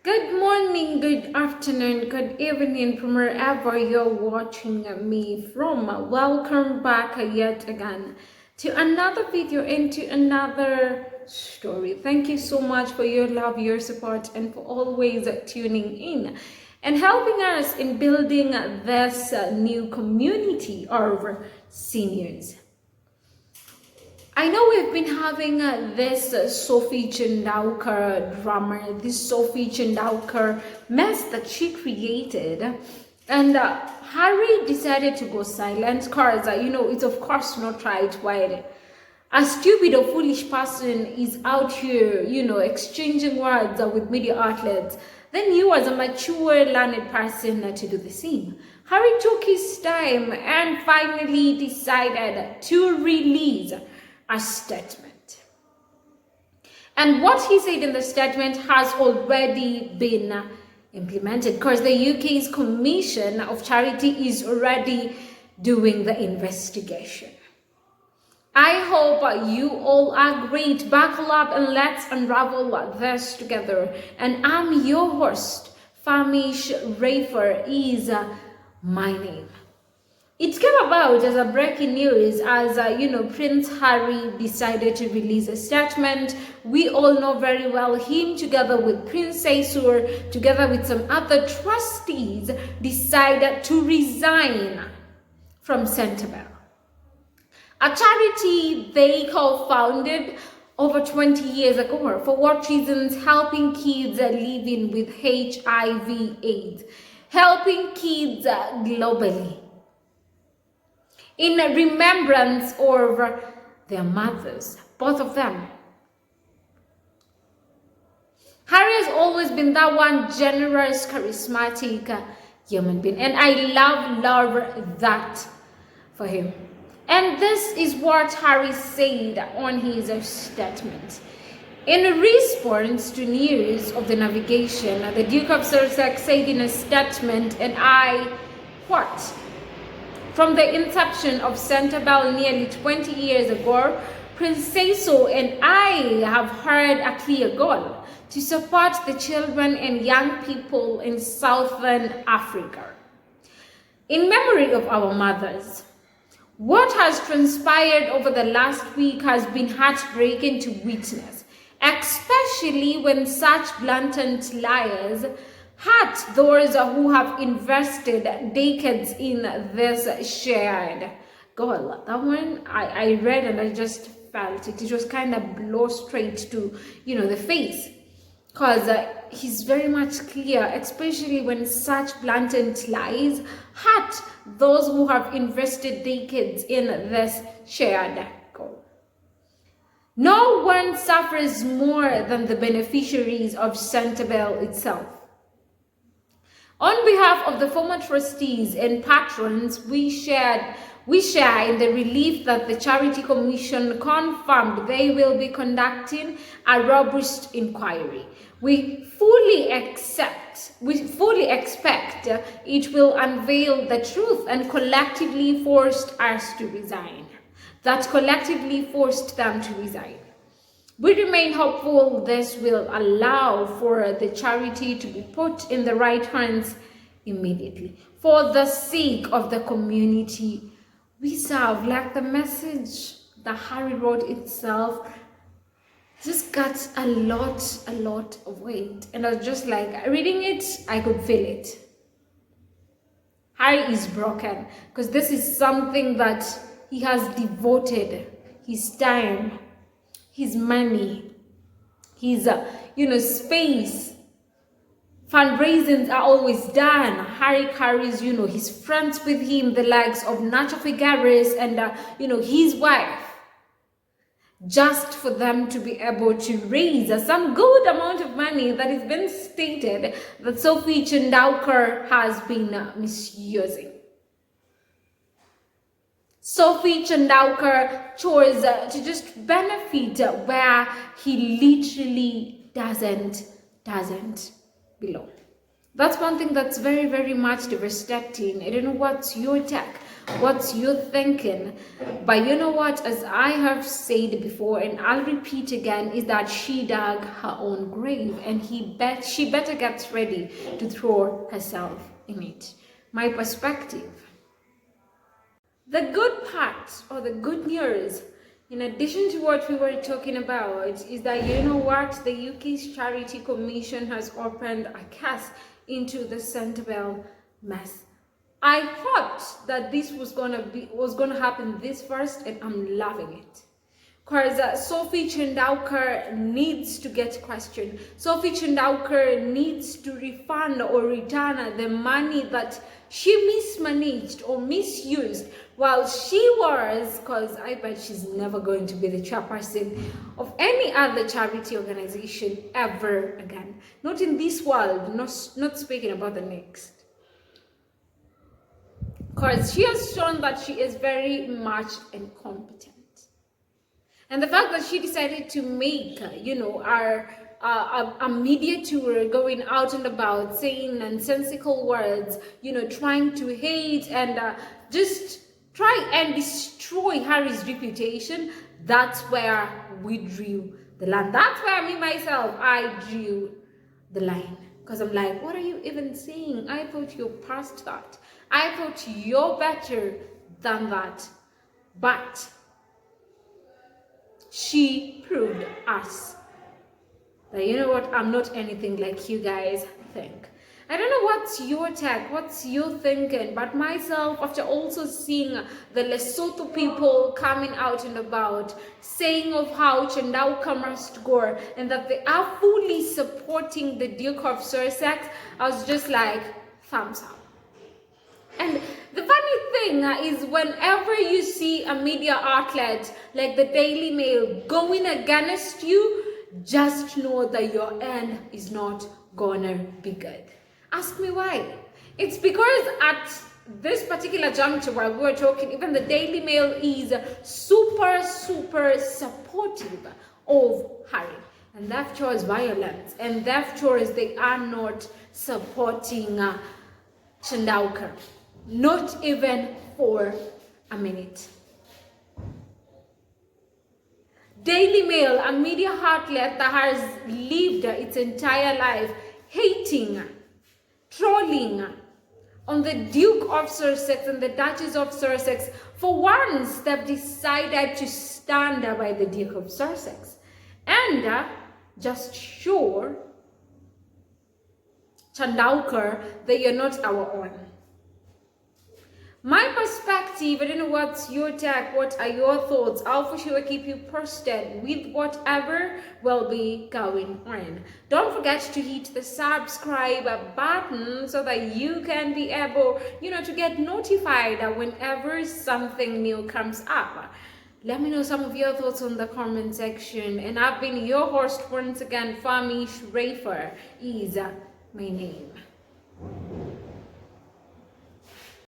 Good morning, good afternoon, good evening from wherever you're watching me from. Welcome back yet again to another video and to another story. Thank you so much for your love, your support, and for always tuning in and helping us in building this new community of seniors. I know we've been having this Sophie Chandaukar drama, this Sophie Chandaukar mess that she created, and Harry decided to go silent because, it's of course not right why a stupid or foolish person is out here, exchanging words with media outlets. Then you, as a mature, learned person, to do the same. Harry took his time and finally decided to release a statement. And what he said in the statement has already been implemented because the UK's Commission of Charity is already doing the investigation. I hope you all are great. Buckle up and let's unravel this together. And I'm your host, Famish Rafer is my name. It came about as a breaking news as, Prince Harry decided to release a statement. We all know very well him, together with Princess Sur, together with some other trustees, decided to resign from Centerbell, a charity they co-founded over 20 years ago. For what reasons? Helping kids living with HIV/AIDS, helping kids globally, in remembrance of their mothers, both of them. Harry has always been that one generous, charismatic human being, and I love that for him. And this is what Harry said on his statement. In response to news of the navigation, the Duke of Sussex said in a statement, and I quote, "From the inception of Centerbell nearly 20 years ago, Princess and I have had a clear goal to support the children and young people in Southern Africa. In memory of our mothers, what has transpired over the last week has been heartbreaking to witness, especially when such blatant liars hurt those who have invested decades in this shared goal." That one I read and I just felt it. It was kind of blow straight to, the face. Because he's very much clear, especially when such blatant lies hurt those who have invested decades in this shared goal. No one suffers more than the beneficiaries of Centerbell itself. On behalf of the former trustees and patrons, we share in the relief that the Charity Commission confirmed they will be conducting a robust inquiry. We fully expect it will unveil the truth and collectively forced us to resign. That collectively forced them to resign. We remain hopeful this will allow for the charity to be put in the right hands immediately for the sake of the community we serve. Like the message that Harry wrote itself just got a lot of weight, and I was just like, reading it, I could feel it. Harry is broken because this is something that he has devoted his time, his money, his space. Fundraisings are always done. Harry carries his friends with him, the likes of Nacho Figueres and his wife, just for them to be able to raise some good amount of money that has been stated that Sophie Chandaukar has been misusing. Sophie Chandaukar chose to just benefit where he literally doesn't belong. That's one thing that's very much devastating. I don't know what's your take. What's you thinking? But you know what, as I have said before and I'll repeat again, is that she dug her own grave, and she better get ready to throw herself in it. My perspective. The good part, or the good news, in addition to what we were talking about, is that you know what, the UK's Charity Commission has opened a case into the Centerville mess. I thought that this was gonna happen this first, and I'm loving it. Because Sophie Chandaukar needs to get questioned. Sophie Chandaukar needs to refund or return the money that she mismanaged or misused while she was, because I bet she's never going to be the chairperson of any other charity organization ever again. Not in this world, not speaking about the next. Because she has shown that she is very much incompetent. And the fact that she decided to make, a media tour, going out and about, saying nonsensical words, trying to hate and just try and destroy Harry's reputation, that's where we drew the line. That's where I drew the line. Because I'm like, what are you even saying? I thought you're past that. I thought you're better than that. But she proved us that, you know what, I'm not anything like you guys think. I don't know what's your take, what's your thinking, but myself, after also seeing the Lesotho people coming out and about, saying of how Chandaukar must go and that they are fully supporting the Duke of Sussex, I was just like, thumbs up. And the funny thing is, whenever you see a media outlet like the Daily Mail going against you, just know that your end is not gonna be good. Ask me why. It's because at this particular juncture where we were talking, even the Daily Mail is super supportive of Harry. And they've chose violence. And they've chose they are not supporting Chandaukar. Not even for a minute. Daily Mail, a media outlet that has lived its entire life hating, trolling on the Duke of Sussex and the Duchess of Sussex, for once they've decided to stand by the Duke of Sussex and just show Chandaukar that you're not our own. My perspective, I don't know what's your take, what are your thoughts. I'll for sure keep you posted with whatever will be going on. Don't forget to hit the subscribe button so that you can be able, to get notified whenever something new comes up. Let me know some of your thoughts on the comment section. And I've been your host once again, Fami Shrafer is my name.